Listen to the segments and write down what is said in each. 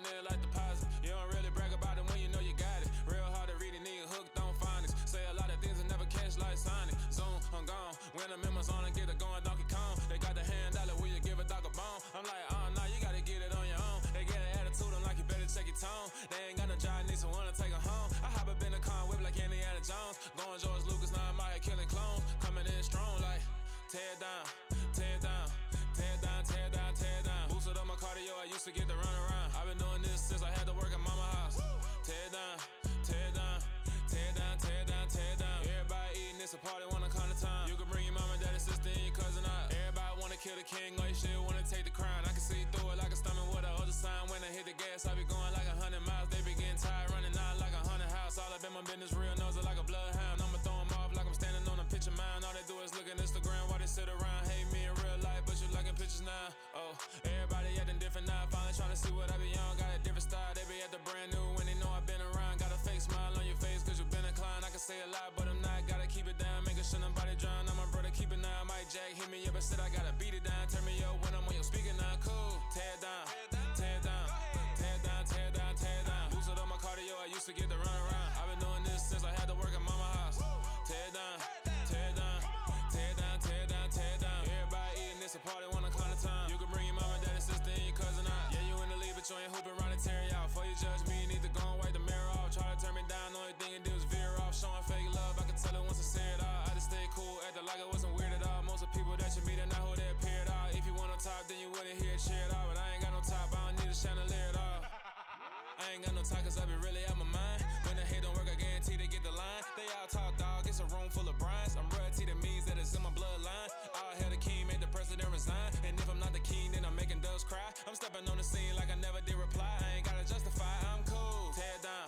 doing it like deposit. You don't really brag about it when you know you got it. Real hard to read a nigga hooked on phonics. Say a lot of things and never catch like Sonic. Zoom, I'm gone. When the members on and get it going Donkey Kong. They got the hand dollar, will you give a dog a bone? I'm like, nah, you gotta get it on your own. They get an attitude, I'm like, you better check your tone. They ain't got no job, need someone to take her home. I hop up in the car, whip like Indiana Jones. Going George Lucas, now I'm out here killing clones. Coming in strong like, tear down, tear down, tear down, tear down, tear down. Boosted up my cardio, I used to get to run around. I've been doing this since I had to work at mama house. Tear down, tear down, tear down, tear down, tear down. Everybody eating, it's a party, wanna come to time. You can bring your mama, daddy, sister, and your cousin out. Everybody wanna kill the king, or you shit wanna take the crown. I can see through it like a stomach with a other sign. When I hit the gas, I be going like 100 miles. They be getting tired, running out like 100 house. All up in my business, real nose like a bloodhound. I'ma throw 'em off like I'm standing on a picture mound. All they do is look at Instagram while they sit around. Hate me in real life, but you liking pictures now. Oh, everybody acting different now. Finally trying to see what I be on. Got a different style, they be at the brand new when they know I been around. Got a fake smile on your face cause you been inclined. I can say a lot, but I'm not. Gotta keep it down, making sure nobody drown. I'm my brother, keep it now. Mike Jack hit me up and said I gotta beat it down. Turn me up when I'm on your speaker now. Cool, tear down, tear down, tear down, tear down, tear down. Boosted up my cardio, I used to get to run around. I've been doing this since I had to work at mama house. Tear down, tear down, tear down, tear down, tear down. Everybody eating, it's a party, wanna come to time. You can bring your mama, daddy, sister, and your cousin out. Yeah, you in the lead, but you ain't hooping around and tearing out. Before you judge me, you need to go and wipe the mirror off. Try to turn me down, the only thing you do is veer off. Showing fake love, I can tell it once I say it all. I just stay cool, acting like it wasn't weird at all. Most of the people that you meet are not who they appear at all. If you want on top, then you wouldn't hear it cheer at all. But I ain't got no top, I don't need a chandelier at all. I ain't got no talk cause I be really out my mind. When the hate don't work, I guarantee they get the line. They all talk dog, it's a room full of brinds. I'm royalty, that means that it's in my bloodline. All hell the king, made the president resign. And if I'm not the king, then I'm making doves cry. I'm stepping on the scene like I never did reply. I ain't gotta justify, I'm cool. Tear down,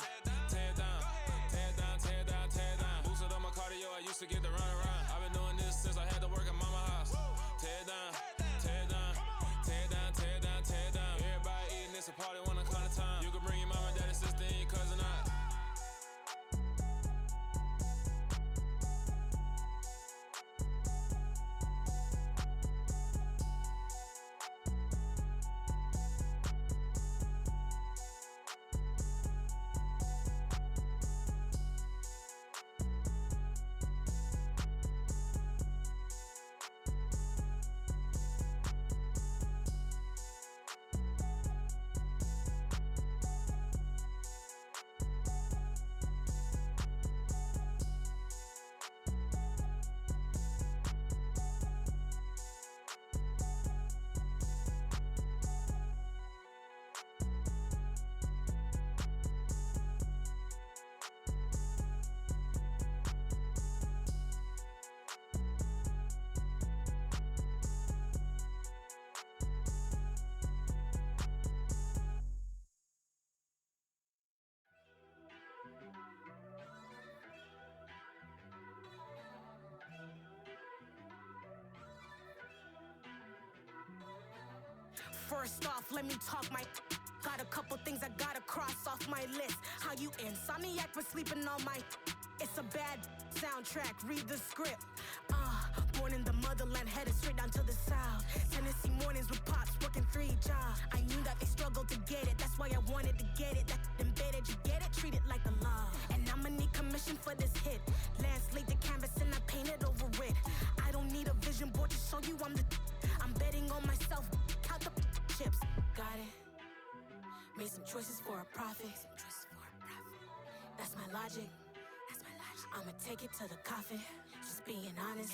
tear down, tear down, tear down, tear down. Boosted up my cardio, I used to get to run around. I've been doing this since I had to work at mama house. Tear down, tear down, tear down, tear down, tear down. Everybody eating, it's a party, wanna come to time. You can bring your mama, daddy, sister, and your cousin out. First off, let me talk my. Got a couple things I gotta cross off my list. How you insomniac for sleeping on my. It's a bad soundtrack, read the script. Born in the motherland, headed straight down to the south. Tennessee mornings with pops, working 3 jobs. I knew that they struggled to get it, that's why I wanted to get it. That embedded, you get it, treat it like a law. And I'ma need commission for this hit. Lance laid the canvas and I painted over it. I don't need a vision board to show you I'm the. I'm betting on myself, count the chips. Got it. Made some choices for a profit. That's my logic. I'ma take it to the coffin. Just being honest.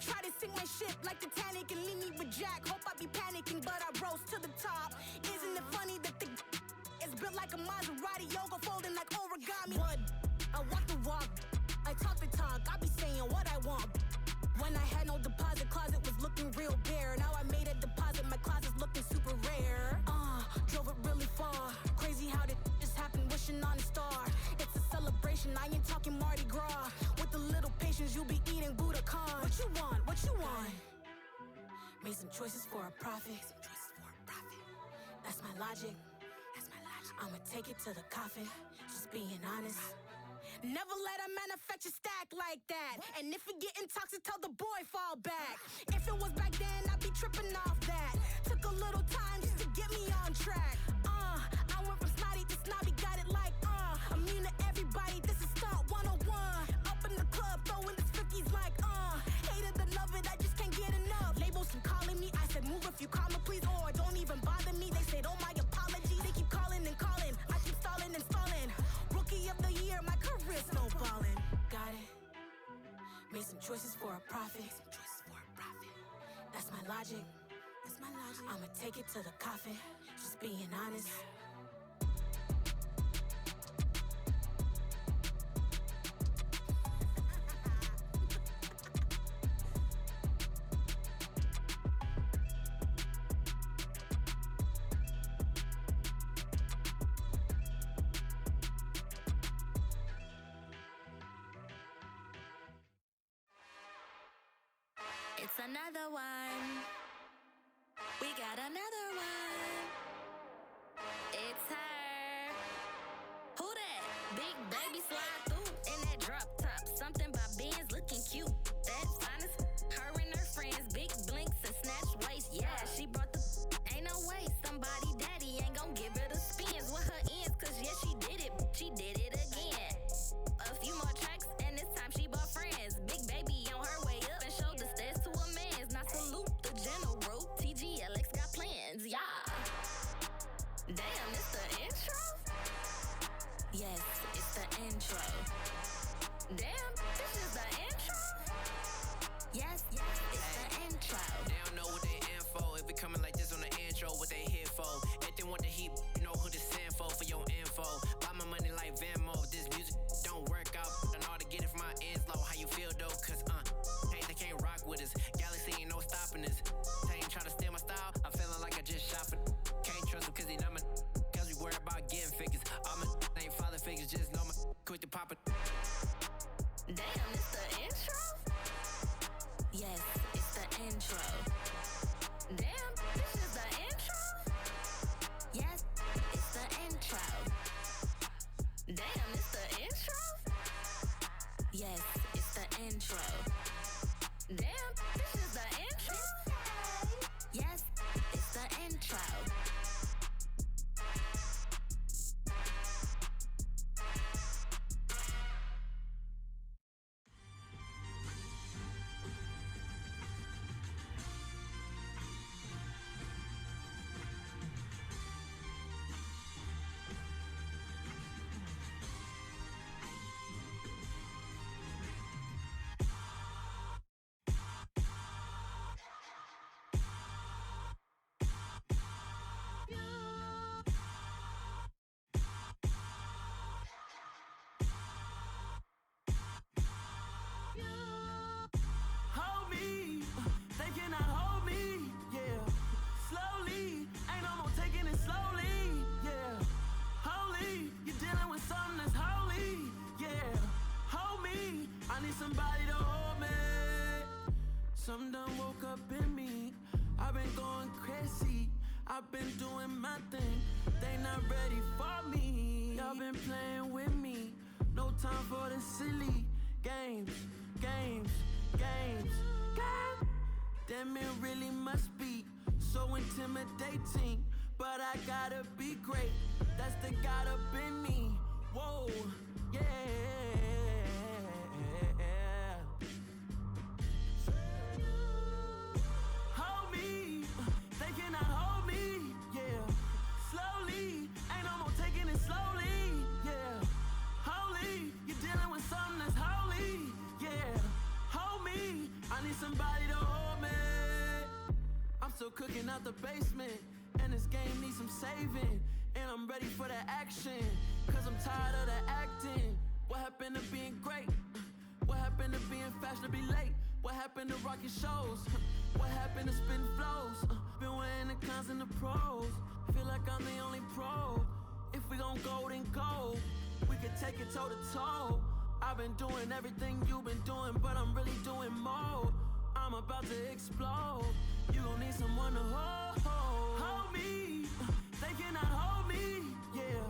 Try to sink my ship like Titanic and leave me with Jack. Hope I be panicking, but I rose to the top. Isn't it funny that the is built like a Maserati, yoga folding like origami? What? I walk the walk, I talk the talk. I be saying what I want. When I had no deposit, closet was looking real bare. Now I made a deposit, my closet's looking super rare. Drove it really far. Crazy how did this happen, wishing on a star. It's a celebration, I ain't talking Mardi Gras. With a little patience, you'll be eating Budokan. What you want? What you want? Made some choices for a profit. That's my logic. I'ma take it to the coffin. Just being honest. Never let a manufacture stack like that. And if it getting toxic, tell the boy fall back. If it was back then, I'd be tripping off that. Took a little time just to get me on track. snobby, got it like, immune to everybody, this is stunt 101. Up in the club, throwing this 50s like, hate it, love it, I just can't get enough. Labels keep calling me, I said move if you call me, please, or don't even bother me. They said, oh my apology, they keep calling and calling. I keep stalling and stalling. Rookie of the year, my career snowballing. Got it. Made some choices for a profit. That's my logic. I'ma take it to the coffin. Just being honest. It's another one. We got another one. It's her. Who that? Big baby slide through in that drop top. Something by Benz looking cute. That's honest. Her and her friends, big blinks and snatch waist. Yeah, she brought the. Ain't no way somebody daddy ain't gon' give her the spins with her ends. Cause yeah, she did it. She did it again. A few more tracks and this time she bought friends. Big baby on her way up and showed the stairs to a man's. Now salute the general. TGLX got plans, yeah. Damn, it's the intro? Yes, it's the intro. Damn, this is the intro? Yes, it's the intro. They don't know what they in for. If we coming like this on the intro, what they here for? If they want the heat, you know who to send for your info. Buy my money like Venmo. If this music don't work out, I know how to get it from my ends low. How you feel though? Cause hey, they can't rock with us. Galaxy ain't no stopping us. They ain't trying to steal my style. I'm feeling like I just shot for. Can't trust him cause he not my. Cause we worry about getting figures. All my ain't father figures, just know my quick to pop it. Damn, it's the intro? Yes, it's the intro. Damn, this is the intro? Yes, it's the intro. Damn, it's the intro? Yes, it's the intro. Damn, this is the intro? Yes, it's the intro. Hold me, they cannot hold me, yeah. Slowly, ain't no more taking it slowly, yeah. Holy, you're dealing with something that's holy, yeah. Hold me, I need somebody to hold me. Something done woke up in me. I've been going crazy, I've been doing my thing. They not ready for me. Y'all been playing with me. No time for the silly games. Damn, it really must be so intimidating. But I gotta be great. That's the God up in me. Whoa, yeah. Hold me, they cannot hold me, yeah. Slowly, ain't no more taking it slowly, yeah. Holy, you're dealing with something that's holy, yeah. Hold me, I need somebody to hold me. I'm still cooking out the basement, and this game needs some saving. And I'm ready for the action, cause I'm tired of the acting. What happened to being great? What happened to being fashionably late? What happened to rocking shows? What happened to spitting flows? Been wearing the cons and the pros. Feel like I'm the only pro. If we gon' go, then go. We could take it toe to toe. I've been doing everything you've been doing, but I'm really doing more. I'm about to explode. You gon' need someone to hold. Hold me, they cannot hold me, yeah.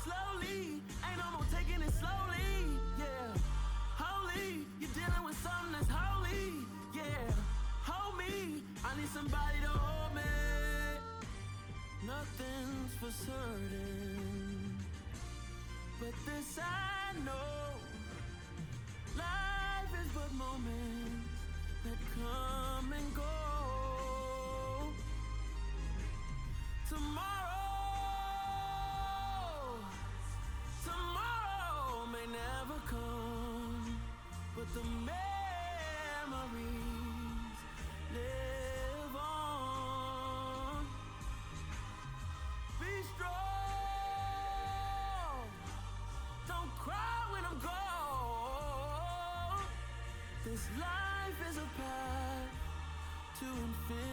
Slowly, ain't no more taking it slowly, yeah. Holy, you're dealing with something that's holy, yeah. Hold me, I need somebody to hold me. Nothing's for certain. But this I know, life is but moments that come and go. Tomorrow may never come, but the memories live on. Be strong, don't cry when I'm gone. This life is a path to infinity.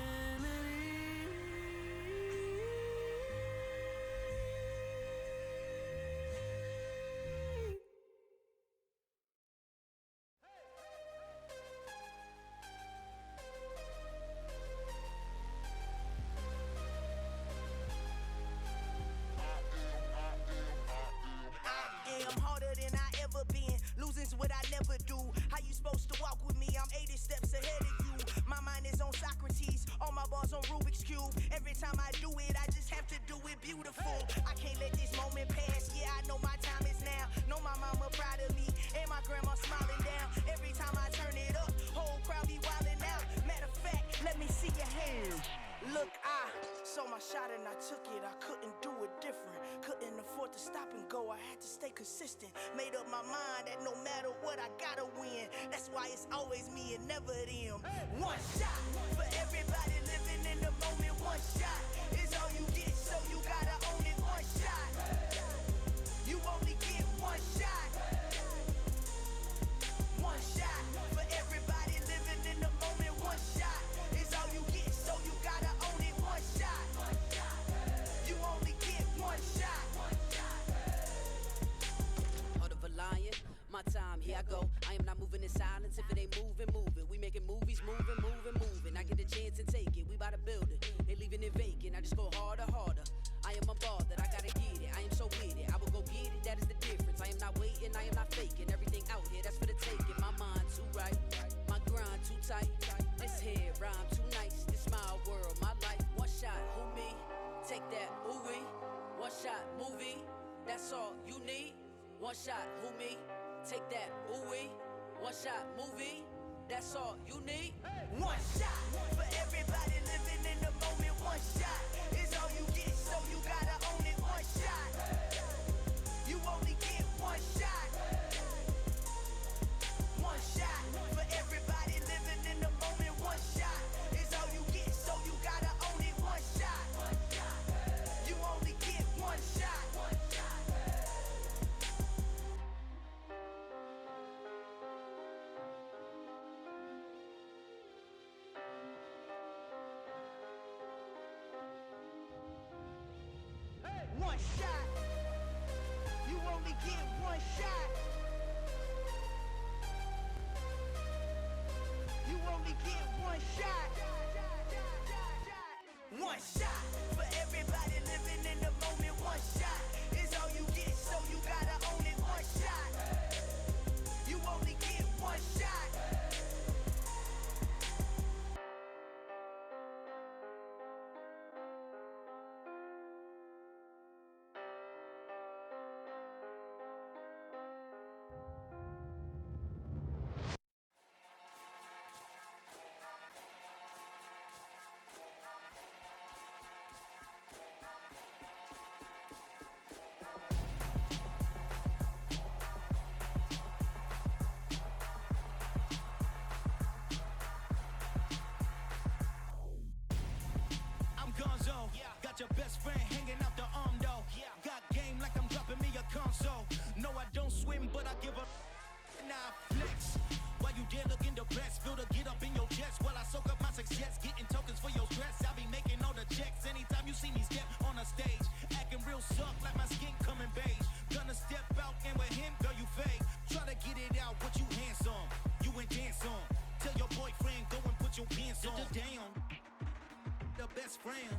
I'm harder than I ever been. Losing's what I never do. How you supposed to walk with me? I'm 80 steps ahead of you. My mind is on Socrates, all my bars on Rubik's Cube. Every time I do it, I just have to do it beautiful. I can't let this moment pass. Yeah, I know my time is now. Know my mama proud of me, and my grandma smiling down. Every time I turn it up, whole crowd be wildin' out. Matter of fact, let me see your hands. Look, I saw my shot and I took it. I couldn't do it different. Couldn't afford to stop and go. I had to stay consistent. Made up my mind that no matter what, I gotta win. That's why it's always me and never them. One shot for everybody living in the moment. One shot is all you get, so you gotta own it. One shot. You only get one shot. One shot for everybody living in the moment. One shot is all you get, so you gotta own it. One shot. You only get one shot. Heart of a lion, my time, here I go. I am not moving in silence. If it ain't moving, moving. We making movies, moving, moving, moving. I get a chance and take it. We bout to build it. They leaving it vacant. I just go harder, harder. I am unbothered. I gotta get it. I am so with it. I will go get it. That is the difference. I am not waiting. I am not faking. Everything out here, that's for the taking. My mind too right. My grind too tight. This head rhyme too nice. This my world, my life. One shot, who me? Take that, ooh wee. One shot, movie. That's all you need. One shot, who me? Take that, ooh wee. One shot, movie. That's all you need. One shot for everybody living in the moment. One shot is all you get, so you gotta own it. One shot. You only get one shot. One shot for everybody living in the moment. One shot is all you get, so you gotta own it. One shot. You only get one shot. One shot. You only get one shot. You only get one shot. One shot for everybody living in the moment. One shot is all you get, so you gotta own it. One shot. You only get one shot. Got your best friend hanging out the arm though. Got game like I'm dropping me a console. No, I don't swim, but I give a nah flex. While you there looking depressed, feel the get up in your chest while I soak up my success, getting tokens for your stress. I be making all the checks anytime you see me step on a stage, acting real suck like my skin coming beige. Gonna step out and with him, girl, you fake. Try to get it out, but you handsome. You ain't dance on. Tell your boyfriend go and put your pants on. Damn, the best friend.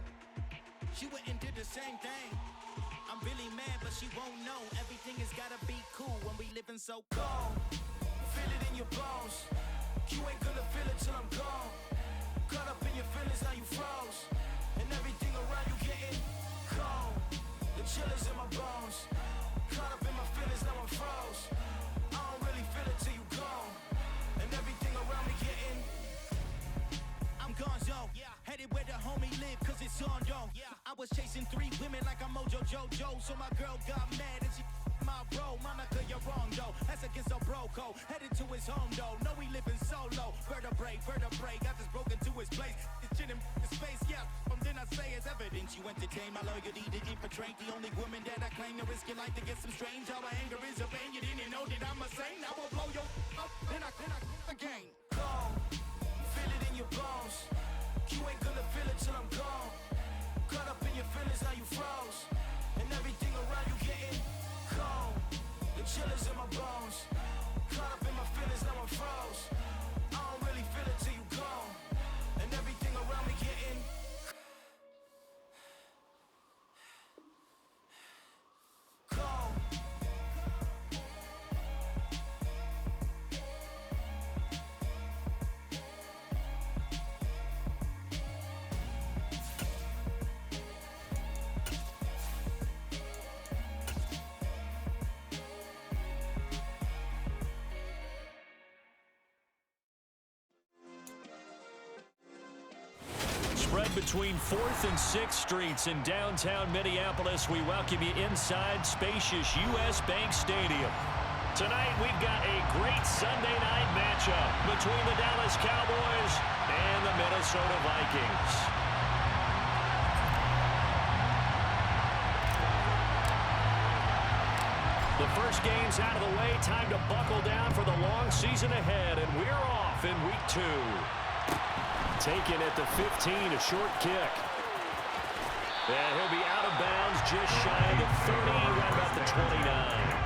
She went and did the same thing. I'm really mad, but she won't know. Everything has gotta be cool when we living so cold. Feel it in your bones. You ain't gonna feel it till I'm gone. Caught up in your feelings, now you froze. And everything around you getting cold. The chill is in my bones. Caught up in my feelings, now I'm froze. I don't really feel it till you gone. And everything around me getting. I'm gonzo, headed where the homie live, cause it's on, yo. I was chasing 3 women like I'm Mojo Jojo, so my girl got mad and she my bro. Monica, you're wrong, though. That's against a bro code. Headed to his home, though. No, we living solo. Vertebrae, got this broken to his place. It's chin in his face, yeah. From then I say it's evidence you entertain my loyalty to infiltrate the only woman that I claim to risk your life to get some strange. All my anger is a pain. You didn't know that I'm a saint. I will blow your up, then I again. Gone, feel it in your bones. You ain't gonna feel it till I'm gone. Caught up in your feelings, now you froze. And everything around you getting cold. The chillers in my bones. Caught up in my feelings, now I'm froze. I don't really feel it till you gone. And everything around me getting cold. Spread between 4th and 6th Streets in downtown Minneapolis. We welcome you inside spacious U.S. Bank Stadium. Tonight, we've got a great Sunday night matchup between the Dallas Cowboys and the Minnesota Vikings. The first game's out of the way. Time to buckle down for the long season ahead, and we're off in week 2. Taken at the 15, a short kick. And he'll be out of bounds just shy of the 30, right about the 29.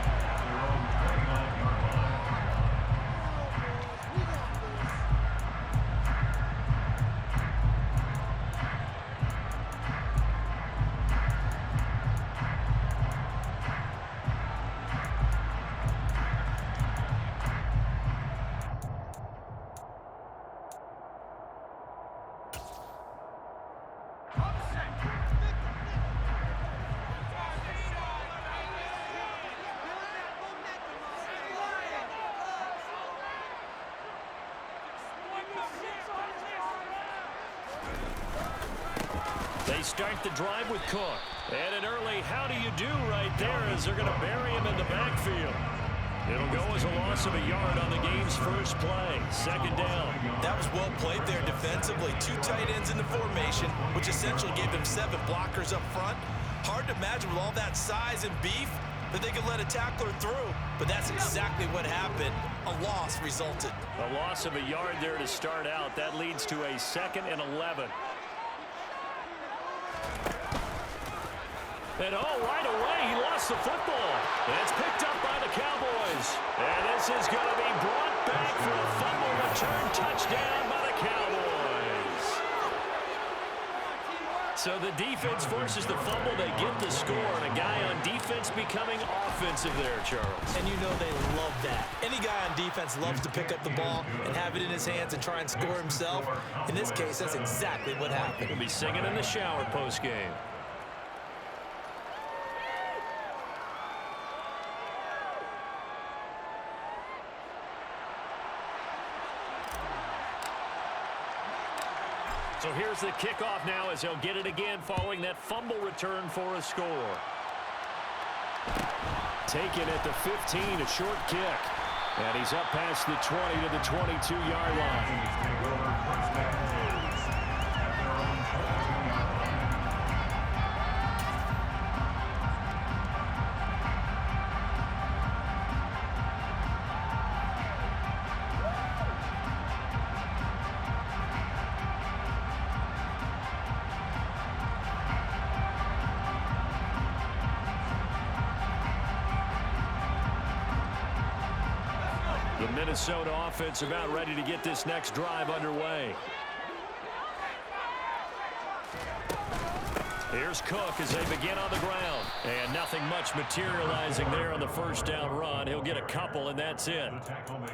They start the drive with Cook. And an early how do you do right there as they're going to bury him in the backfield. It'll go as a loss of a yard on the game's first play. Second down. That was well played there defensively. 2 tight ends in the formation, which essentially gave them 7 blockers up front. Hard to imagine with all that size and beef that they could let a tackler through. But that's exactly what happened. A loss resulted. A loss of a yard there to start out. That leads to a 2nd and 11. And right away, he lost the football. And it's picked up by the Cowboys. And this is going to be brought back for a fumble return touchdown by the Cowboys. So the defense forces the fumble. They get the score. And a guy on defense becoming offensive there, Charles. And you know they love that. Any guy on defense loves to pick up the ball and have it in his hands and try and score himself. In this case, that's exactly what happened. He'll be singing in the shower post-game. So here's the kickoff now as they'll get it again following that fumble return for a score. Taken at the 15, a short kick. And he's up past the 20 to the 22-yard line. The Minnesota offense about ready to get this next drive underway. Here's Cook as they begin on the ground. And nothing much materializing there on the first down run. He'll get a couple, and that's it.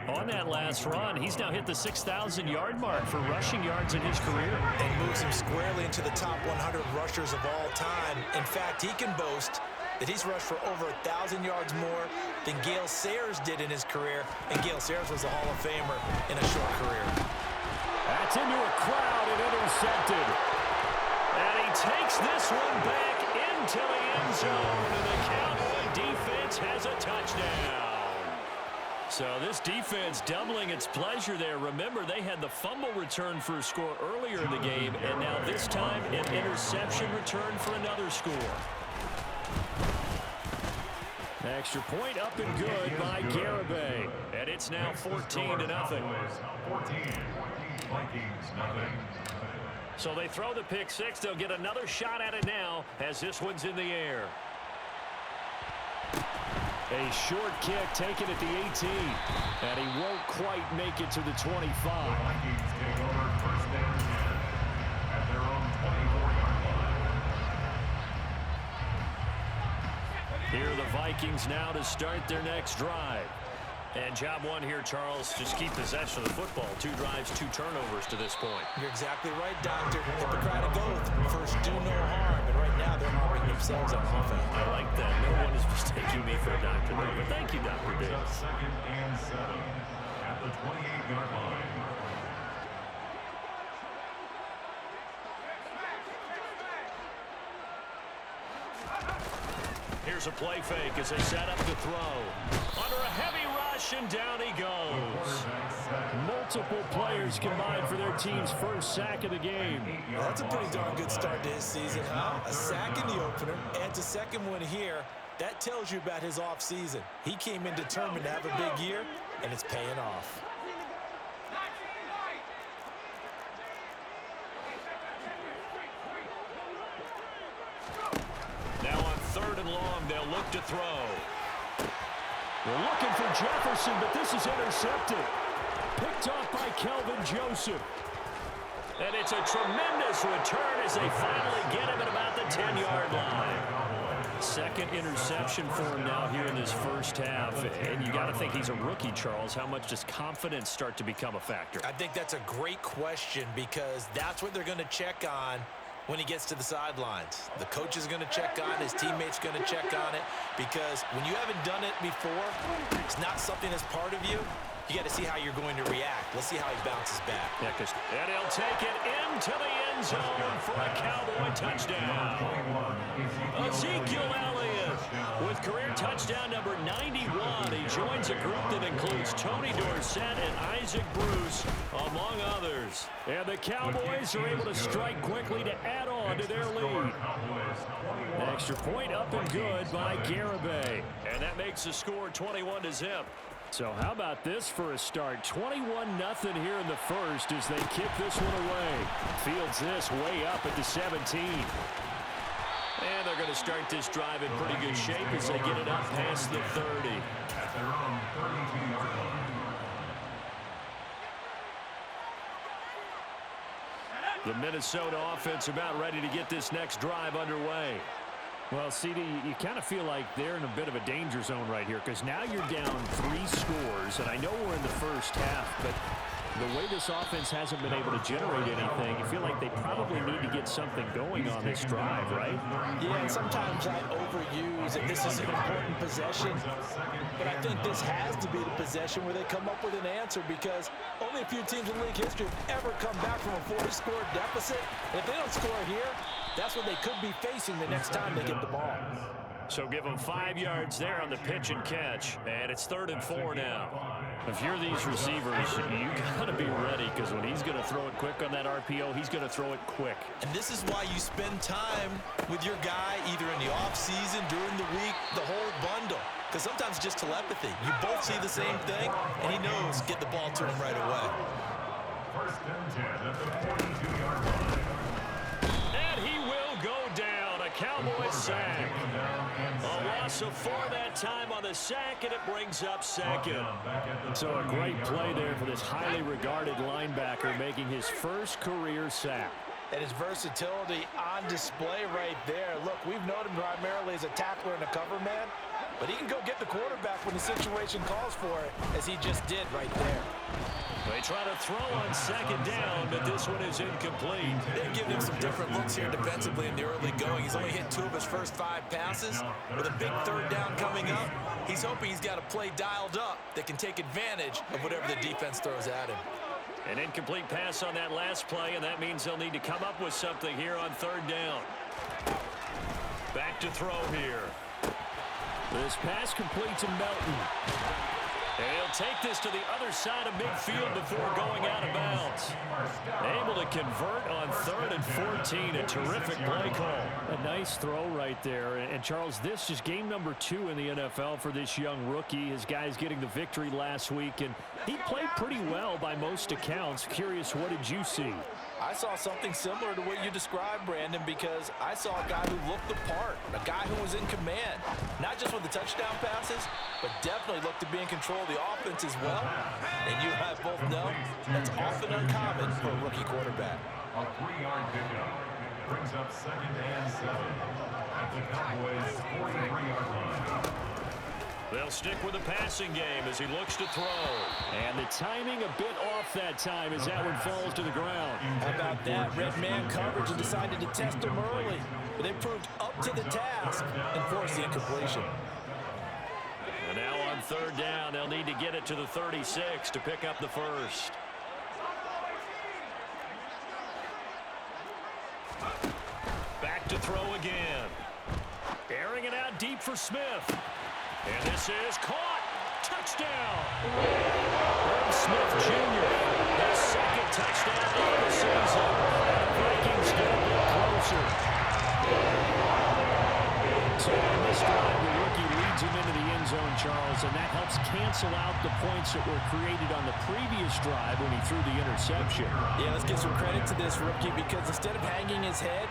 On that last run, he's now hit the 6,000-yard mark for rushing yards in his career. And moves him squarely into the top 100 rushers of all time. In fact, he can boast that he's rushed for over 1,000 yards more than Gale Sayers did in his career, and Gale Sayers was a Hall of Famer in a short career. That's into a crowd and intercepted. And he takes this one back into the end zone, and the Cowboy defense has a touchdown. So this defense doubling its pleasure there. Remember, they had the fumble return for a score earlier in the game, and now this time an interception return for another score. Extra point up and good by Garibay. And it's now 14-0. 14, Vikings, nothing. So they throw the pick six. They'll get another shot at it now as this one's in the air. A short kick taken at the 18. And he won't quite make it to the 25. The Vikings take over first down at their own 24-yard line. Here are the Vikings now to start their next drive. And job one here, Charles, just keep possession of the football. 2 drives, 2 turnovers to this point. You're exactly right, Doctor. Hippocratic oath. First, do no harm. And right now, they're harming themselves on offense. I like that. No one is mistaking me for a doctor there. But thank you, Dr. Diggs. Second and 7 at the 28-yard line. Here's a play fake as they set up to throw. Under a heavy rush, and down he goes. Multiple players combined for their team's first sack of the game. Well, that's a pretty darn good start to his season, huh? A sack in the opener, and a second one here. That tells you about his offseason. He came in determined to have a big year, and it's paying off. Now on 3rd and long, they'll look to throw. They're looking for Jefferson, but this is intercepted. Picked off by Kelvin Joseph. And it's a tremendous return as they finally get him at about the 10-yard line. Second interception for him now here in this first half. And you got to think he's a rookie, Charles. How much does confidence start to become a factor? I think that's a great question because that's what they're going to check on when he gets to the sidelines. The coach is going to check on it. His teammate's going to check on it because when you haven't done it before, it's not something that's part of you. You got to see how you're going to react. Let's see how he bounces back. Yeah, and he'll take it into the end zone for a Cowboy touchdown. Ezekiel Elliott with career touchdown number 91. He joins a group that includes Tony Dorsett and Isaac Bruce, among others. And the Cowboys are able to strike quickly to add on to their lead. Extra point up and good by Garibay. And that makes the score 21-0. So how about this for a start? 21-0 here in the first as they kick this one away. Fields this way up at the 17. And they're going to start this drive in pretty good shape as they get it up past the 30. At their own 32-yard line. The Minnesota offense about ready to get this next drive underway. Well, CD, you kind of feel like they're in a bit of a danger zone right here because now you're down 3 scores, and I know we're in the first half, but the way this offense hasn't been able to generate anything, you feel like they probably need to get something going on this drive, right? Yeah, and sometimes I overuse it. This is an important possession, but I think this has to be the possession where they come up with an answer because only a few teams in league history have ever come back from a 40-score deficit. And if they don't score here, that's what they could be facing the next time they get the ball. So give them 5 yards there on the pitch and catch. And it's 3rd and 4 now. If you're these receivers, you got to be ready because when he's going to throw it quick on that RPO, he's going to throw it quick. And this is why you spend time with your guy either in the offseason, during the week, the whole bundle. Because sometimes it's just telepathy. You both see the same thing, and he knows get the ball to him right away. 1st and 10 at the 42-yard line. And he will go down. A Cowboy sack. A loss of 4 that time on the sack, and it brings up 2nd. So a great play there for this highly regarded linebacker making his first career sack. And his versatility on display right there. Look, we've known him primarily as a tackler and a cover man, but he can go get the quarterback when the situation calls for it, as he just did right there. They try to throw on second down, but this one is incomplete. They've given him some different looks here defensively in the early going. He's only hit 2 of his first 5 passes. With a big third down coming up, he's hoping he's got a play dialed up that can take advantage of whatever the defense throws at him. An incomplete pass on that last play, and that means they'll need to come up with something here on third down. Back to throw here. This pass complete to Melton. And he'll take this to the other side of midfield before going out of bounds. Able to convert on 3rd and 14. A terrific play call. A nice throw right there. And Charles, this is game number 2 in the NFL for this young rookie. His guys getting the victory last week, and he played pretty well by most accounts. Curious, what did you see? I saw something similar to what you described, Brandon, because I saw a guy who looked the part, a guy who was in command, not just with the touchdown passes, but definitely looked to be in control of the offense as well. And you and I both know that's often uncommon for a rookie quarterback. A 3-yard pickup brings up 2nd and 7 at the Cowboys' 43-yard line. They'll stick with the passing game as he looks to throw. And the timing a bit off that time as that one falls to the ground. How about that? Red man coverage and decided to test him early. But they proved up to the task and forced the incompletion. And now on third down, they'll need to get it to the 36 to pick up the first. Back to throw again. Airing it out deep for Smith. And this is caught. Touchdown. Herb Smith Jr. His 2nd touchdown of the season. And the Vikings get a bit closer. So on this drive, the rookie leads him into the end zone, Charles, and that helps cancel out the points that were created on the previous drive when he threw the interception. Yeah, let's give some credit to this rookie because instead of hanging his head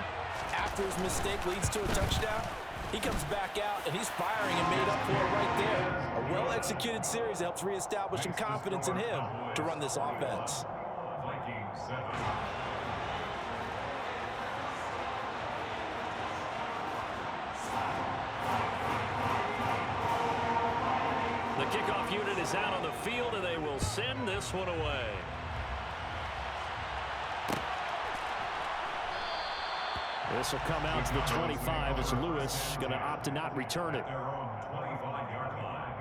after his mistake leads to a touchdown, he comes back out, and he's firing and made up for it right there. A well-executed series helps reestablish some confidence in him to run this offense. Vikings 7. The kickoff unit is out on the field, and they will send this one away. This will come out to the 25 as Lewis going to opt to not return it. Their own 25-yard line.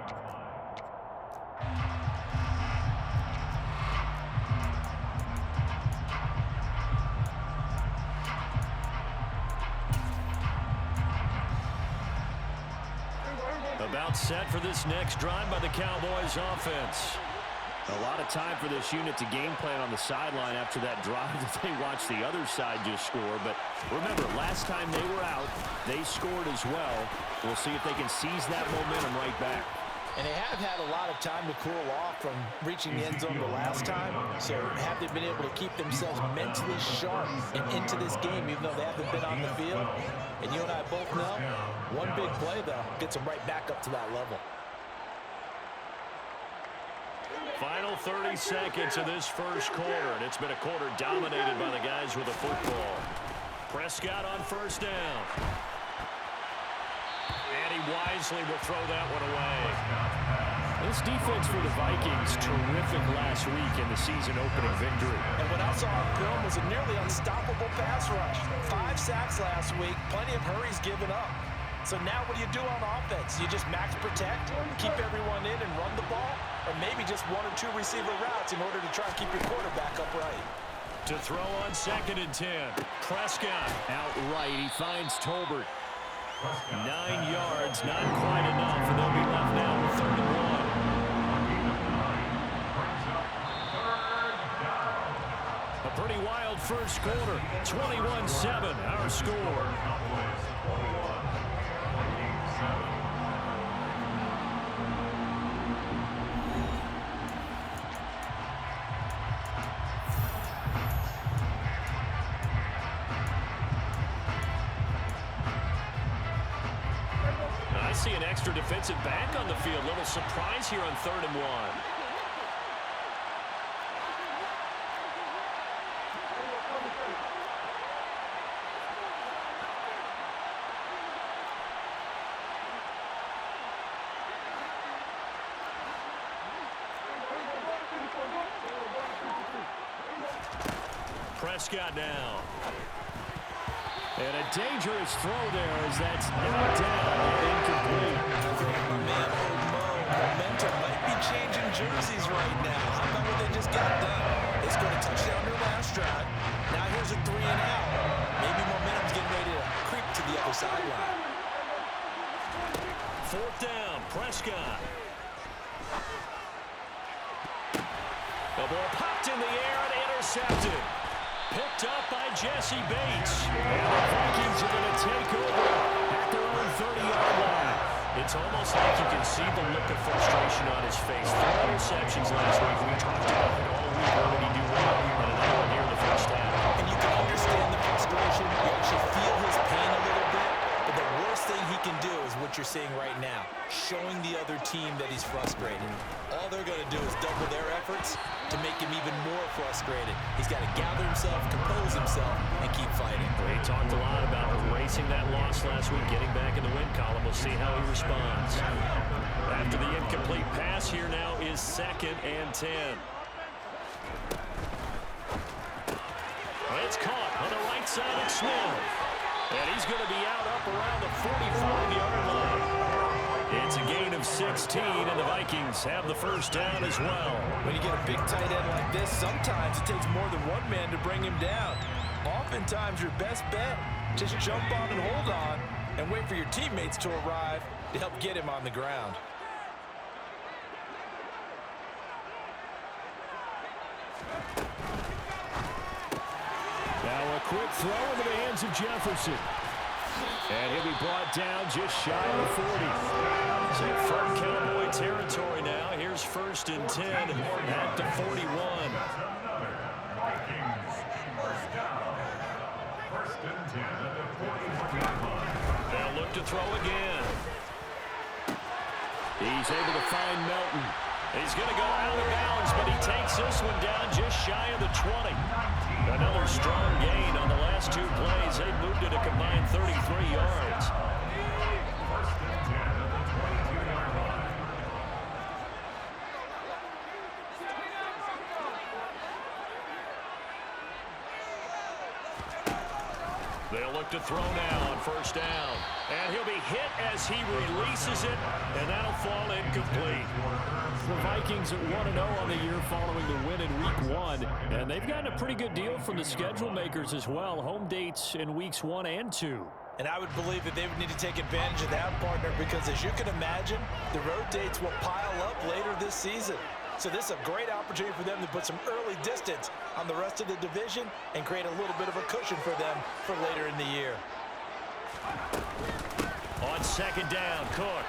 About set for this next drive by the Cowboys offense. A lot of time for this unit to game plan on the sideline after that drive that they watched the other side just score. But remember, last time they were out, they scored as well. We'll see if they can seize that momentum right back. And they have had a lot of time to cool off from reaching the end zone the last time. So have they been able to keep themselves mentally sharp and into this game, even though they haven't been on the field? And you and I both know, one big play, though, gets them right back up to that level. Final 30 seconds of this first quarter, and it's been a quarter dominated by the guys with the football. Prescott on first down. And he wisely will throw that one away. This defense for the Vikings, terrific last week in the season-opening victory. And what I saw on film was a nearly unstoppable pass rush. 5 sacks last week, plenty of hurries given up. So now what do you do on offense? You just max protect, keep everyone in and run the ball? Or maybe just 1 or 2 receiver routes in order to try and keep your quarterback upright. To throw on 2nd and 10. Prescott outright. He finds Tolbert. 9 yards, not quite enough, and they'll be left now with 3rd and 1. A pretty wild first quarter. 21-7, our score. I see an extra defensive back on the field. Little surprise here on 3rd and 1. Prescott now. And a dangerous throw there as that's knocked down and incomplete. My man, momentum might be changing jerseys right now. How about what they just got done? They scored a touchdown their last drive. Now here's a 3 and out. Maybe momentum's getting ready to creep to the other sideline. 4th down, Prescott. The ball popped in the air and intercepted. Picked up by Jesse Bates. And the Vikings are going to take over at their own 30-yard line. It's almost like you can see the look of frustration on his face. 4 interceptions last week. We talked about it all week. What did he do well? And another one here in the first half. And you can understand the frustration. You actually feel his pain a little bit. But the worst thing he can do is what you're seeing right now, showing the other team that he's frustrated. All they're going to do is double their efforts to make him even more frustrated. He's got to gather himself, compose himself, and keep fighting. He talked a lot about erasing that loss last week, getting back in the win column. We'll see how he responds. After the incomplete pass, here now is 2nd and 10. It's caught on the right side of Smith. And he's going to be out up around the 45-yard line. It's a gain of 16, and the Vikings have the first down as well. When you get a big tight end like this, sometimes it takes more than one man to bring him down. Oftentimes, your best bet, just jump on and hold on and wait for your teammates to arrive to help get him on the ground. Now a quick throw into the hands of Jefferson. And he'll be brought down just shy of 40. So from Cowboy territory now. Here's 1st and 10 at the 41. They'll look to throw again. He's able to find Melton. He's going to go out of bounds, but he takes this one down just shy of the 20. Another strong gain on the last 2 plays. They moved it a combined 33 yards. They'll look to throw now on 1st down. And he'll be hit as he releases it, and that'll fall incomplete. The Vikings at 1-0 on the year following the win in Week 1. And they've gotten a pretty good deal from the schedule makers as well. Home dates in Weeks 1 and 2. And I would believe that they would need to take advantage of that, partner, because as you can imagine, the road dates will pile up later this season. So this is a great opportunity for them to put some early distance on the rest of the division and create a little bit of a cushion for them for later in the year. On 2nd down, Cook.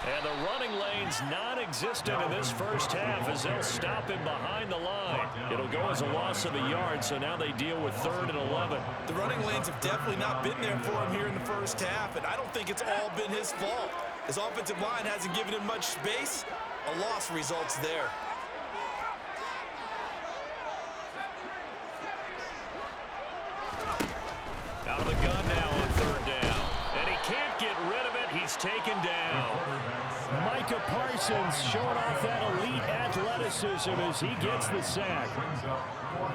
And the running lane's non-existent in this first half as they'll stop him behind the line. It'll go as a loss of a yard, so now they deal with 3rd and 11. The running lanes have definitely not been there for him here in the first half, and I don't think it's all been his fault. His offensive line hasn't given him much space. A loss results there. Out of the gun now on 3rd down. And he can't get rid of it. He's taken down. Micah Parsons showing off that elite athleticism as he gets the sack.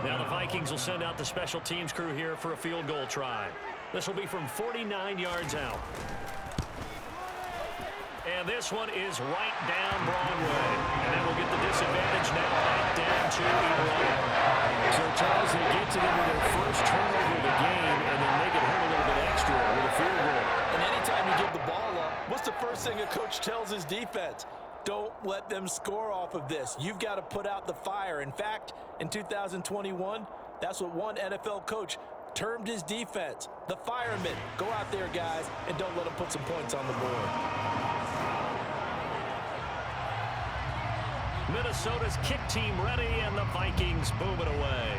Now the Vikings will send out the special teams crew here for a field goal try. This will be from 49 yards out. And this one is right down Broadway. And then we'll get the disadvantage now back down to 11. So, Charles, they get to them with their first turnover of the game, and then make it hurt a little bit extra with a field goal. And anytime you give the ball up, what's the first thing a coach tells his defense? Don't let them score off of this. You've got to put out the fire. In fact, in 2021, that's what one NFL coach termed his defense, the firemen. Go out there, guys, and don't let them put some points on the board. Minnesota's kick team ready, and the Vikings boom it away.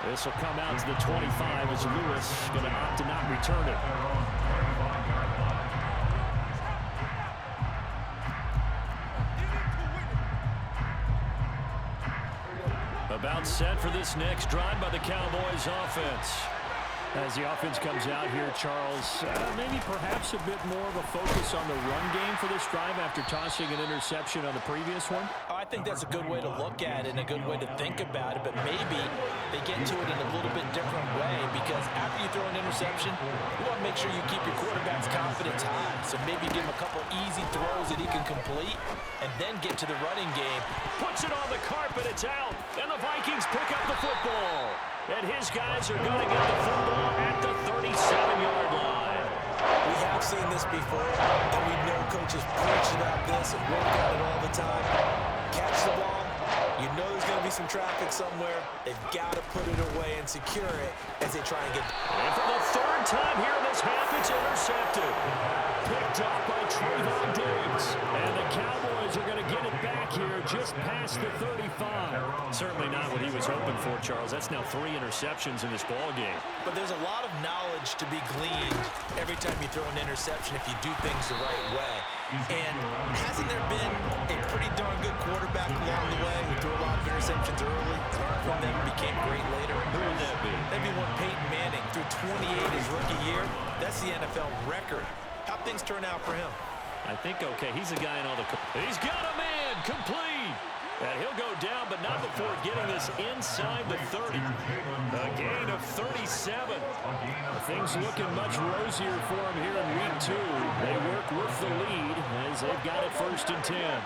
This will come out to the 25 as Lewis going to opt to not return it. About set for this next drive by the Cowboys offense. As the offense comes out here, Charles, maybe perhaps a bit more of a focus on the run game for this drive after tossing an interception on the previous one? I think that's a good way to look at it and a good way to think about it, but maybe they get to it in a little bit different way because after you throw an interception, you want to make sure you keep your quarterback's confidence high. So maybe give him a couple easy throws that he can complete and then get to the running game. Puts it on the carpet, it's out, and the Vikings pick up the football. And his guys are going to get the football at the 37-yard line. We have seen this before, and we know coaches preach about this and work on it all the time. Catch the ball. You know there's going to be some traffic somewhere. They've got to put it away and secure it as they try and get... And for the third time here in this half, it's intercepted. Picked up by Trayvon Diggs. And the Cowboys are going to get it back here just past the 35. Certainly not what he was hoping for, Charles. That's now 3 interceptions in this ball game. But there's a lot of knowledge to be gleaned every time you throw an interception if you do things the right way. And hasn't there been a pretty darn good quarterback along the way who threw a lot of interceptions early, learned from them, and became great later? Who would that be? That'd be one Peyton Manning threw 28 his rookie year. That's the NFL record. How'd things turn out for him? I think okay. He's the guy in all the... He's got a man complete. And he'll go down, but not before getting this inside the 30. A gain of 37. Things looking much rosier for him here in week 2. They work with the lead as they've got it 1st and 10.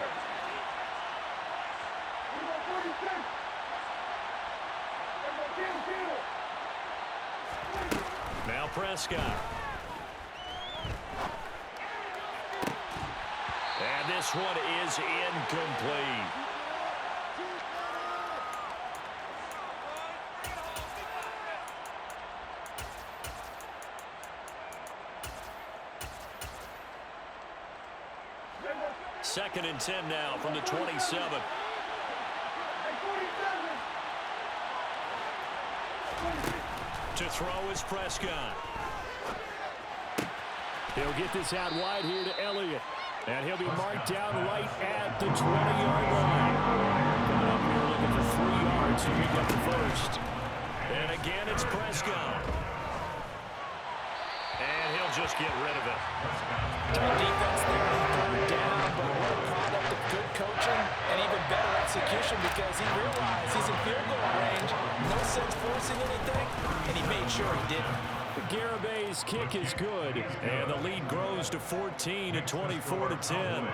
Now Prescott. And this one is incomplete. Second and 10 now from the 27. To throw is Prescott. He'll get this out wide here to Elliott. And he'll be marked down right at the 20-yard line. Coming up here looking for 3 yards to pick up the first. And again, it's Prescott. And he'll just get rid of it. Tight defense there, third down, but what a product of good coaching and even better execution because he realized he's in field goal range. No sense forcing anything, and he made sure he didn't. Garabay's kick is good, and the lead grows to 14 at 24-10.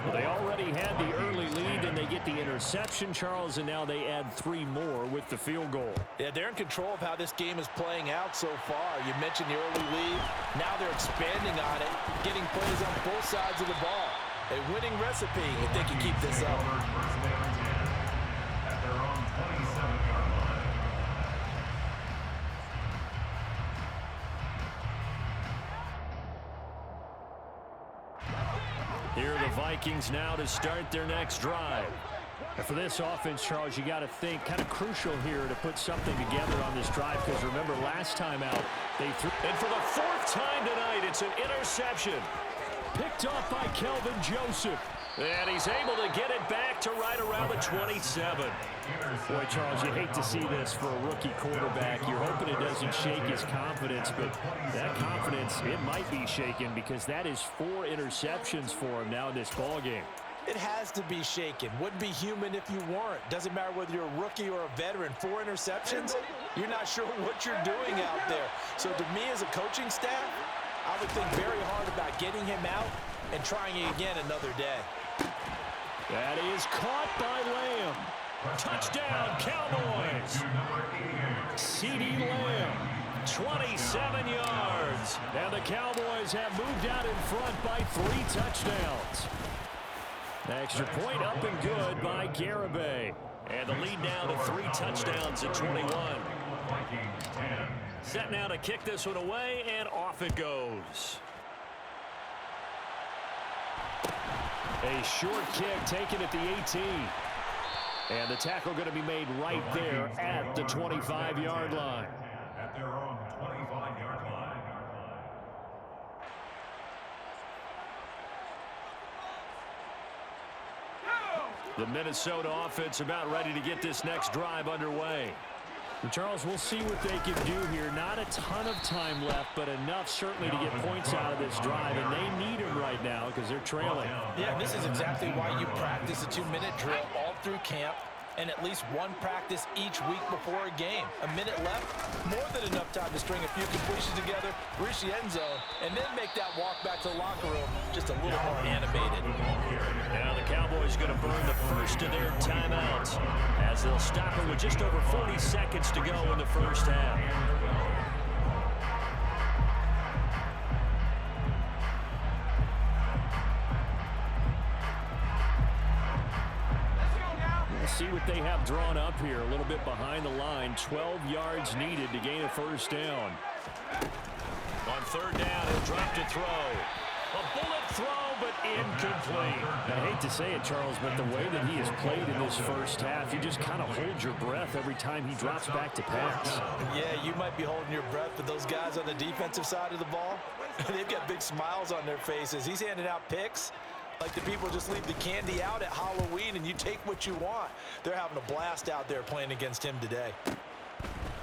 Well, they already had the early lead, and they get the interception, Charles, and now they add 3 more with the field goal. Yeah, they're in control of how this game is playing out so far. You mentioned the early lead. Now they're expanding on it, getting plays on both sides of the ball. A winning recipe if they can keep this up. At their own 27-yard line. Here are the Vikings now to start their next drive. And for this offense, Charles, you got to think kind of crucial here to put something together on this drive because remember last time out they threw. And for the 4th time tonight, it's an interception. Picked off by Kelvin Joseph. And he's able to get it back to right around the 27. Boy, Charles, you hate to see this for a rookie quarterback. You're hoping it doesn't shake his confidence, but that confidence, it might be shaken because that is 4 interceptions for him now in this ballgame. It has to be shaken. Wouldn't be human if you weren't. Doesn't matter whether you're a rookie or a veteran. 4 interceptions, you're not sure what you're doing out there. So to me as a coaching staff, I would think very hard about getting him out and trying it again another day. That is caught by Lamb. Touchdown, Cowboys. CeeDee Lamb, 27 yards. And the Cowboys have moved out in front by 3 touchdowns. Extra point up and good by Garibay. And the lead now to 3 touchdowns at 21. Set now to kick this one away, and off it goes. A short kick taken at the 18. And the tackle going to be made right there at the 25-yard line. At their own 25-yard line. The Minnesota offense about ready to get this next drive underway. Charles, we'll see what they can do here. Not a ton of time left, but enough certainly to get points out of this drive, and they need them right now because they're trailing. Yeah, this is exactly why you practice a 2-minute drill all through camp and at least one practice each week before a game. A minute left, more than enough time to string a few completions together, reach the end zone, and then make that walk back to the locker room just a little more animated. Now the Cowboys going to burn the first of their timeouts as they'll stop it with just over 40 seconds to go in the first half. See what they have drawn up here. A little bit behind the line. 12 yards needed to gain a first down. On third down, he'll drop to throw. A bullet throw, but incomplete. I hate to say it, Charles, but the way that he has played in this first half, you just kind of hold your breath every time he drops back to pass. Yeah, you might be holding your breath, but those guys on the defensive side of the ball, they've got big smiles on their faces. He's handing out picks like the people just leave the candy out at Halloween and you take what you want. They're having a blast out there playing against him today.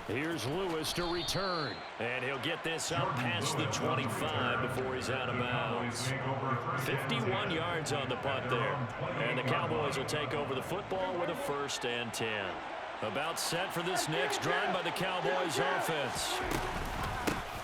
Here's Lewis to return, and he'll get this up past the 25 before he's out of bounds. 51 yards on the punt there, and the Cowboys will take over the football with a 1st and 10. About set for this next drive by the Cowboys offense.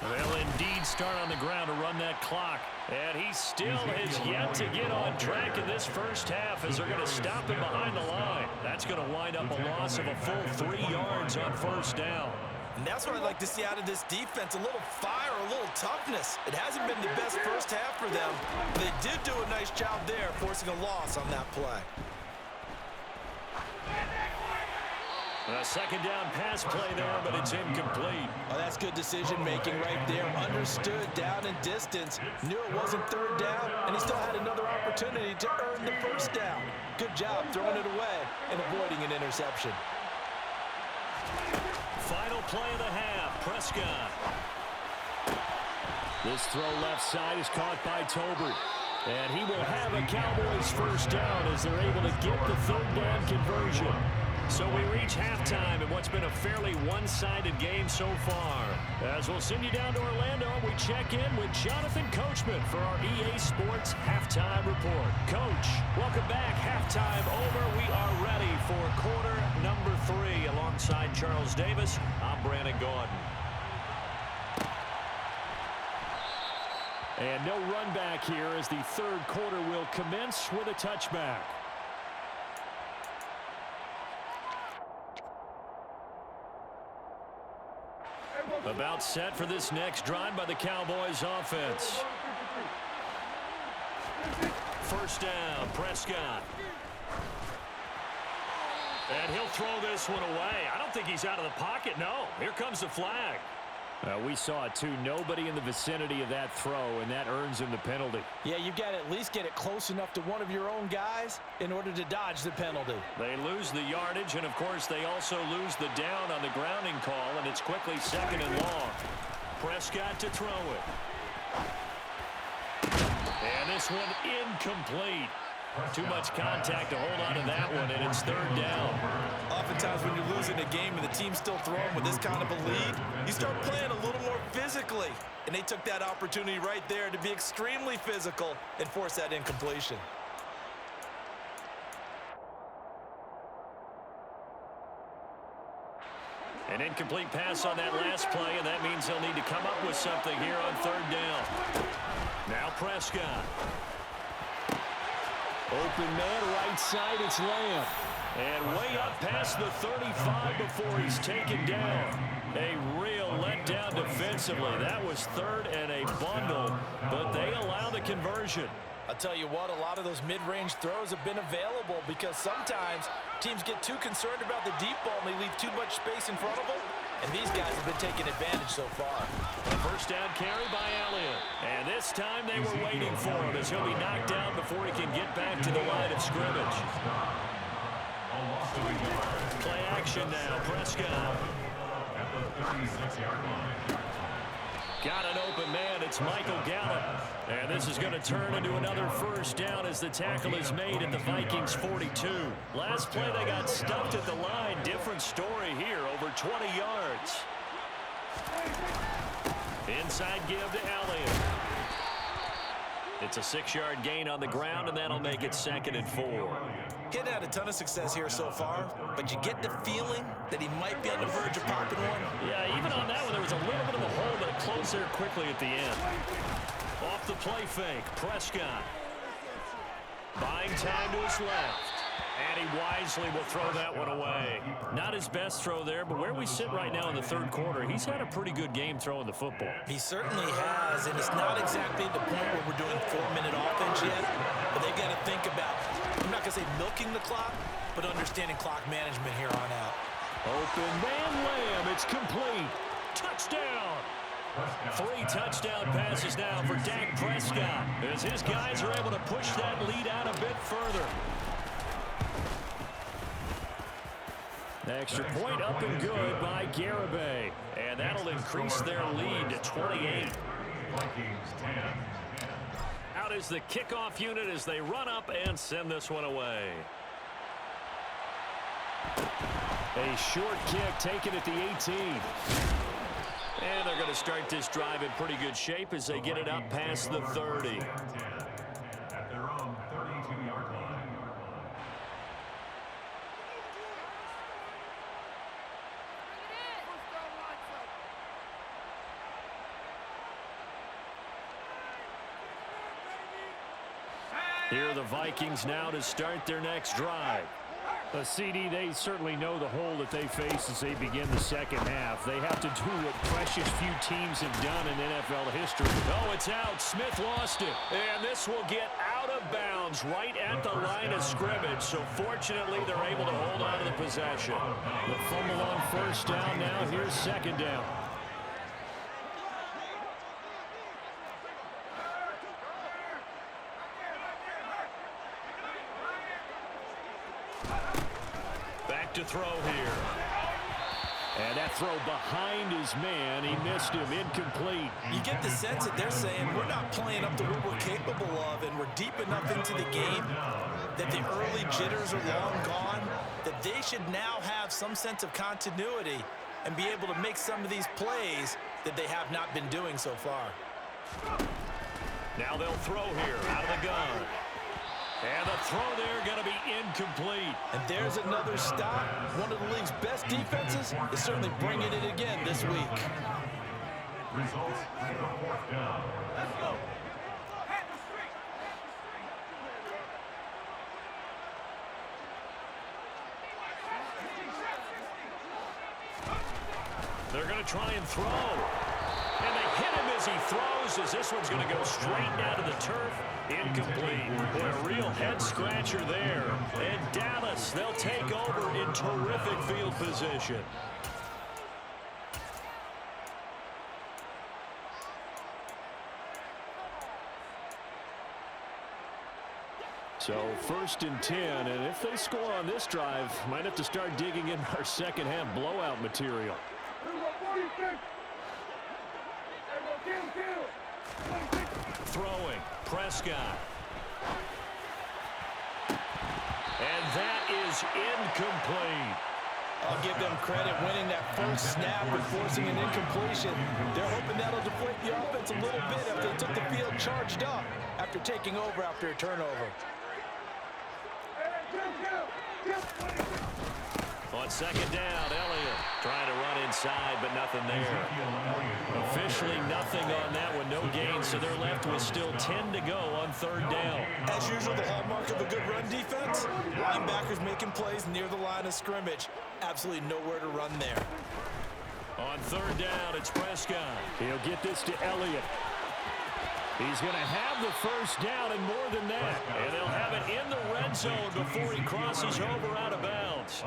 They'll indeed start on the ground to run that clock. And he still has yet to get on track in this first half as they're going to stop him behind the line. That's going to wind up a loss of a full 3 yards on first down. And that's what I'd like to see out of this defense, a little fire, a little toughness. It hasn't been the best first half for them. They did do a nice job there, forcing a loss on that play. A second down pass play there, but it's incomplete. Oh, that's good decision-making right there. Understood down and distance. Knew it wasn't third down, and he still had another opportunity to earn the first down. Good job throwing it away and avoiding an interception. Final play of the half, Prescott. This throw left side is caught by Tolbert. And he will have a Cowboys first down as they're able to get the third down conversion. So we reach halftime in what's been a fairly one-sided game so far. As we'll send you down to Orlando, we check in with Jonathan Coachman for our EA Sports Halftime Report. Coach, welcome back. Halftime over. We are ready for quarter number 3. Alongside Charles Davis, I'm Brandon Gordon. And no run back here as the third quarter will commence with a touchback. About set for this next drive by the Cowboys offense. First down, Prescott. And he'll throw this one away. I don't think he's out of the pocket, no. Here comes the flag. We saw it too. Nobody in the vicinity of that throw, and that earns him the penalty. Yeah, you've got to at least get it close enough to one of your own guys in order to dodge the penalty. They lose the yardage, and of course they also lose the down on the grounding call, and it's quickly 2nd and long. Prescott to throw it. And this one incomplete. Too much contact to hold on to that one, and it's 3rd down. Oftentimes when you're losing a game and the team's still throwing with this kind of a lead, you start playing a little more physically. And they took that opportunity right there to be extremely physical and force that incompletion. An incomplete pass on that last play, and that means they'll need to come up with something here on 3rd down. Now Prescott. Open man, right side, it's Lamb. And way up past the 35 before he's taken down. A real letdown defensively. That was 3rd and a bundle, but they allow the conversion. I'll tell you what, a lot of those mid-range throws have been available because sometimes teams get too concerned about the deep ball and they leave too much space in front of them. And these guys have been taking advantage so far. A first down carry by Elliott. And this time they were waiting for him as he'll be knocked down before he can get back to the line of scrimmage. Play action now, Prescott. At the 36-yard line. Got an open man, it's Michael Gallup. And this is going to turn into another first down as the tackle is made at the Vikings 42. Last play they got stuffed at the line. Different story here, over 20 yards. Inside give to Elliott. It's a 6-yard gain on the ground, and that'll make it 2nd and 4. Kid had a ton of success here so far, but you get the feeling that he might be on the verge of popping one. Yeah, even on that one, there was a little bit of a hole, but it closed there quickly at the end. Off the play fake, Prescott. Buying time to his left. And he wisely will throw that one away. Not his best throw there, but where we sit right now in the 3rd quarter, he's had a pretty good game throwing the football. He certainly has, and it's not exactly the point where we're doing 4-minute offense yet, but they've got to think about, I'm not going to say milking the clock, but understanding clock management here on out. Open man Lamb, it's complete. Touchdown! 3 touchdown passes now for Dak Prescott, as his guys are able to push that lead out a bit further. Extra point up and good by Garibay. And that'll increase their lead to 28. Out is the kickoff unit as they run up and send this one away. A short kick taken at the 18. And they're going to start this drive in pretty good shape as they get it up past the 30. At their own 32-yard line. Here are the Vikings now to start their next drive. CD, they certainly know the hole that they face as they begin the 2nd half. They have to do what precious few teams have done in NFL history. Oh, it's out. Smith lost it. And this will get out of bounds right at the line of scrimmage. So fortunately, they're able to hold on to the possession. The fumble on 1st down now. Here's 2nd down. To throw here. And that throw behind his man. He missed him. Incomplete. You get the sense that they're saying we're not playing up to what we're capable of, and we're deep enough into the game that the early jitters are long gone, that they should now have some sense of continuity and be able to make some of these plays that they have not been doing so far. Now they'll throw here out of the gun. And the throw there going to be incomplete. And there's another stop. One of the league's best defenses is certainly bringing it again this week. Results at the 4th down. Let's go. They're going to try and throw. And they hit him as he throws, as this one's going to go straight down to the turf. Incomplete. Boy, a real head-scratcher there. And Dallas, they'll take over in terrific field position. So 1st and 10, and if they score on this drive, might have to start digging in our 2nd half blowout material. Throwing, Prescott. And that is incomplete. I'll give them credit winning that first snap and forcing an incompletion. They're hoping that'll deflate the offense a little bit after they took the field charged up after taking over after a turnover. On 2nd down, Elliott trying to run inside, but nothing there. Officially nothing on that one, no gain, so they're left with still 10 to go on 3rd down. As usual, the hallmark of a good run defense, linebackers making plays near the line of scrimmage. Absolutely nowhere to run there. On 3rd down, it's Prescott. He'll get this to Elliott. He's going to have the 1st down and more than that. And they'll have it in the red zone before he crosses over out of bounds.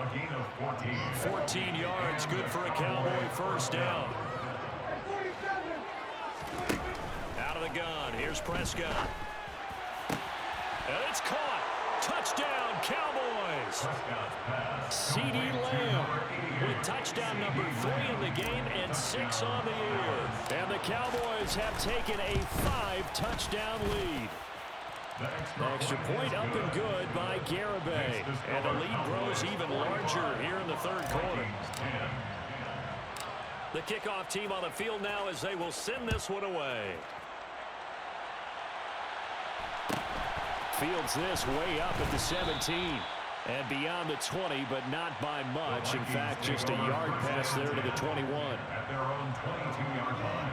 14 yards, good for a Cowboy 1st down. Out of the gun, here's Prescott. And it's caught. Touchdown, Cowboys. CD Lamb with touchdown number 3 in the game and 6 on the year. And the Cowboys have taken a 5-touchdown lead. Extra point up and good by Garibay. And the lead grows even larger here in the 3rd quarter. The kickoff team on the field now as they will send this one away. fields this way up at the 17. And beyond the 20, but not by much. In fact, just a yard pass there to the 21. At their own 22-yard line.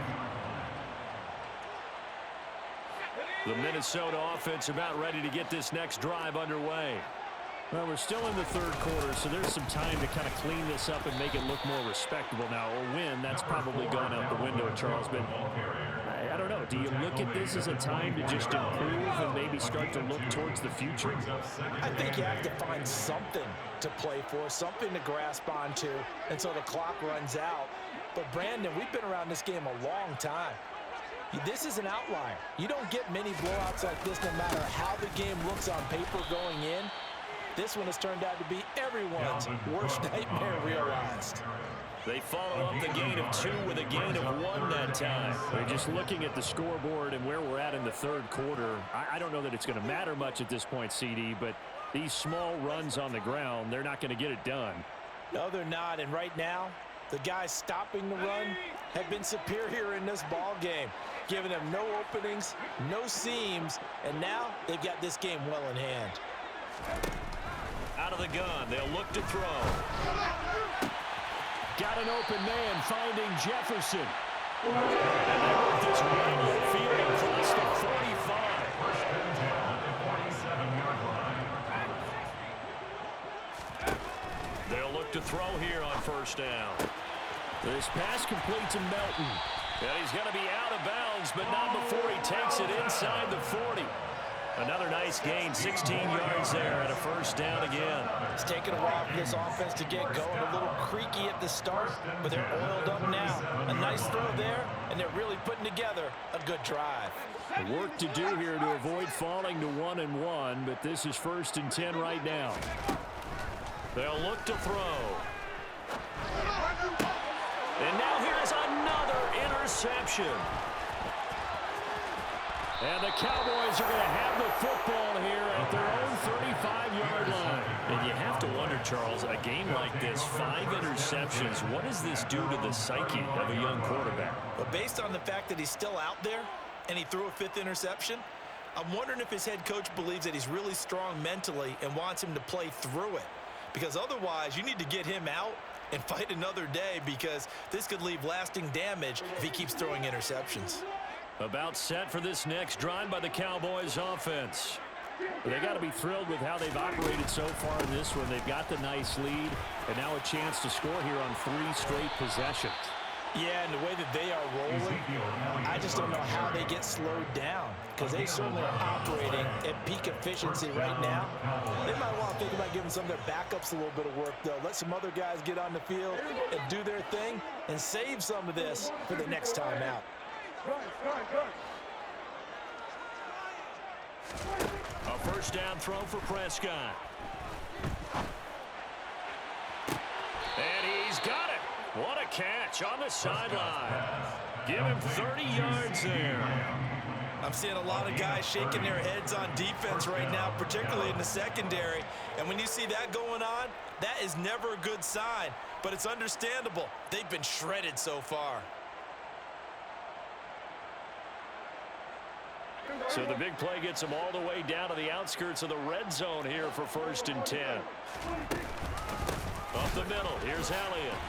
The Minnesota offense about ready to get this next drive underway. Well, we're still in the third quarter, so there's some time to kind of clean this up and make it look more respectable. Now, a win, that's probably gone out the window, Charles. But I don't know. Do you look at this as a time to just improve and maybe start to look towards the future? I think you have to find something to play for, something to grasp onto until the clock runs out. But, Brandon, we've been around this game a long time. This is an outlier. You don't get many blowouts like this no matter how the game looks on paper going in. This one has turned out to be everyone's worst nightmare realized. They follow up the gain of 2 with a gain of 1 that time. They're just looking at the scoreboard and where we're at in the third quarter. I don't know that it's going to matter much at this point, CD, but these small runs on the ground, they're not going to get it done. No, they're not. And right now, the guys stopping the run have been superior in this ball game, giving them no openings, no seams, and now they've got this game well in hand. Out of the gun, they'll look to throw. Got an open man finding Jefferson. And they work this well field across the 45. First and 10 at the 47-yard line. They'll look to throw here on first down. This pass complete to Melton. And he's going to be out of bounds, but not before he takes it inside the 40. Another nice gain, 16 yards there, and a first down again. It's taken a while for this offense to get going. A little creaky at the start, but they're oiled up now. A nice throw there, and they're really putting together a good drive. Work to do here to avoid falling to 1-1, but this is first and 10 right now. They'll look to throw. And now here's another interception. And the Cowboys are going to have the football here at their own 35-yard line. And you have to wonder, Charles, a game like this, 5 interceptions, what does this do to the psyche of a young quarterback? But based on the fact that he's still out there and he threw a 5th interception, I'm wondering if his head coach believes that he's really strong mentally and wants him to play through it. Because otherwise, you need to get him out and fight another day, because this could leave lasting damage if he keeps throwing interceptions. About set for this next drive by the Cowboys offense. They got to be thrilled with how they've operated so far in this one. They've got the nice lead, and now a chance to score here on 3 straight possessions. Yeah, and the way that they are rolling, I just don't know how they get slowed down, because they certainly are operating at peak efficiency right now. They might want to think about giving some of their backups a little bit of work, though. Let some other guys get on the field and do their thing and save some of this for the next time out. A first down throw for Prescott. And he's got it. What a catch on the sideline. Give him 30 yards there. I'm seeing a lot of guys shaking their heads on defense right now, particularly in the secondary. And when you see that going on, that is never a good sign. But it's understandable. They've been shredded so far. So the big play gets them all the way down to the outskirts of the red zone here for first and 10. Up the middle, here's Elliott.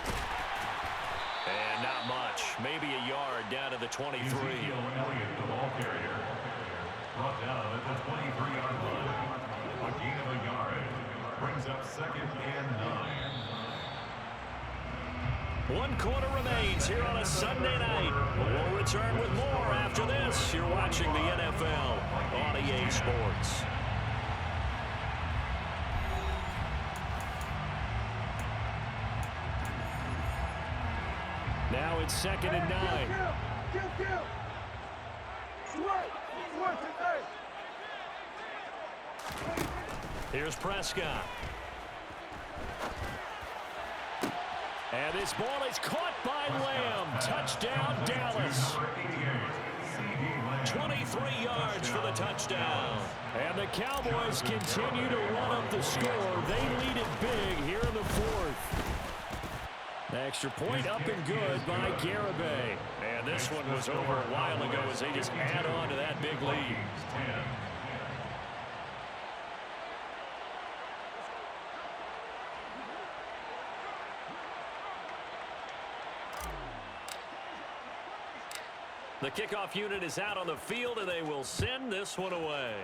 And not much, maybe a yard down to the 23. Elliott, the ball carrier, brought down at the 23-yard line. A gain of a yard brings up second and 9. 1 quarter remains here on a Sunday night. We'll return with more after this. You're watching the NFL on EA Sports. Now it's second and 9. Here's Prescott. And this ball is caught by Lamb. Touchdown, Dallas. 23 yards for the touchdown. And the Cowboys continue to run up the score. They lead it big here in the fourth. The extra point up and good by Garibay. And this one was over a while ago as they just add on to that big lead. The kickoff unit is out on the field, and they will send this one away.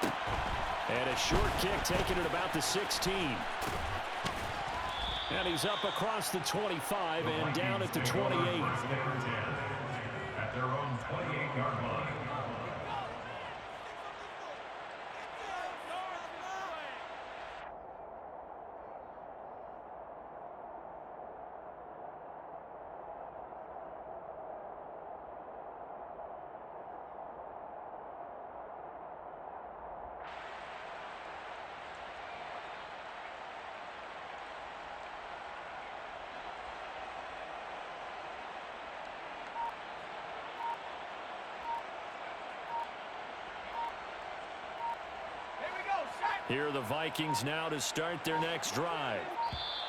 And a short kick taken at about the 16. And he's up across the 25 and down at the 28. At their own 28-yard line. Here are the Vikings now to start their next drive.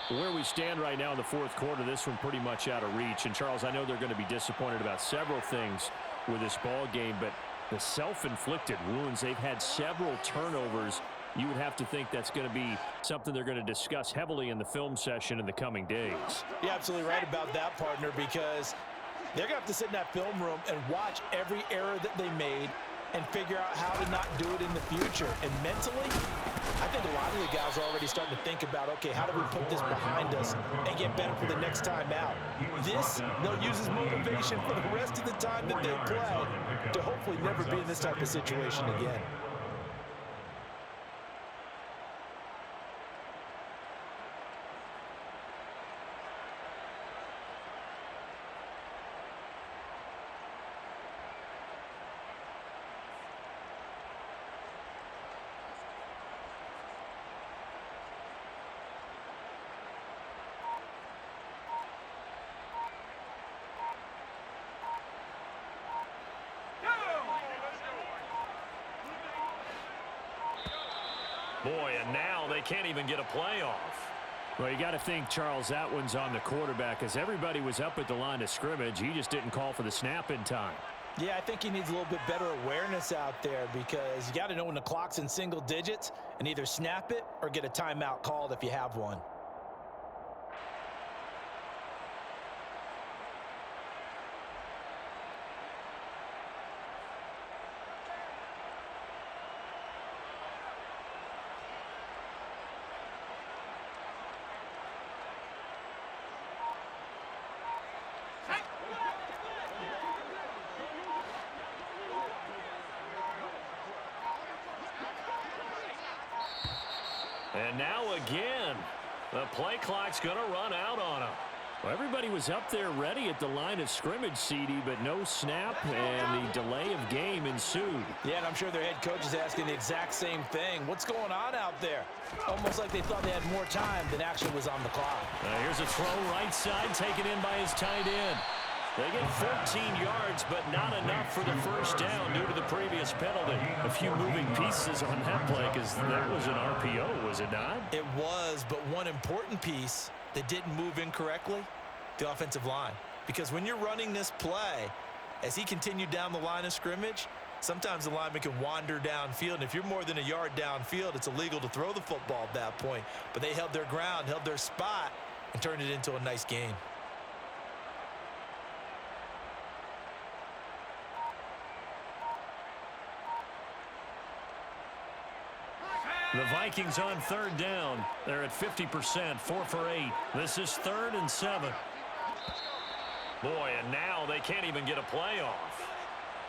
Where we stand right now in the fourth quarter, this one pretty much out of reach. And, Charles, I know they're going to be disappointed about several things with this ball game, but the self-inflicted wounds, they've had several turnovers. You would have to think that's going to be something they're going to discuss heavily in the film session in the coming days. You're absolutely right about that, partner, because they're going to have to sit in that film room and watch every error that they made and figure out how to not do it in the future. And mentally, I think a lot of the guys are already starting to think about, okay, how do we put this behind us and get better for the next time out? This, they'll use as motivation for the rest of the time that they play to hopefully never be in this type of situation again. Boy, and now they can't even get a playoff. Well, you got to think, Charles, that one's on the quarterback, as everybody was up at the line of scrimmage. He just didn't call for the snap in time. Yeah, I think he needs a little bit better awareness out there, because you got to know when the clock's in single digits and either snap it or get a timeout called if you have one. And now again, the play clock's going to run out on him. Well, everybody was up there ready at the line of scrimmage, CD, but no snap, and the delay of game ensued. Yeah, and I'm sure their head coach is asking the exact same thing. What's going on out there? Almost like they thought they had more time than actually was on the clock. Here's a throw right side, taken in by his tight end. They get 14 yards, but not enough for the first down due to the previous penalty. A few moving pieces on that play, because that was an RPO, was it not? It was, but one important piece that didn't move incorrectly, the offensive line. Because when you're running this play, as he continued down the line of scrimmage, sometimes the lineman can wander downfield. And if you're more than a yard downfield, it's illegal to throw the football at that point. But they held their ground, held their spot, and turned it into a nice gain. The Vikings on third down. They're at 50%, 4 for 8. This is 3rd and 7. Boy, and now they can't even get a playoff.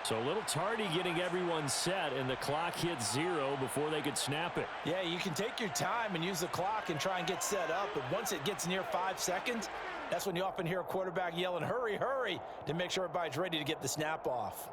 So a little tardy getting everyone set, and the clock hits 0 before they could snap it. Yeah, you can take your time and use the clock and try and get set up, but once it gets near 5 seconds, that's when you often hear a quarterback yelling, hurry, hurry, to make sure everybody's ready to get the snap off.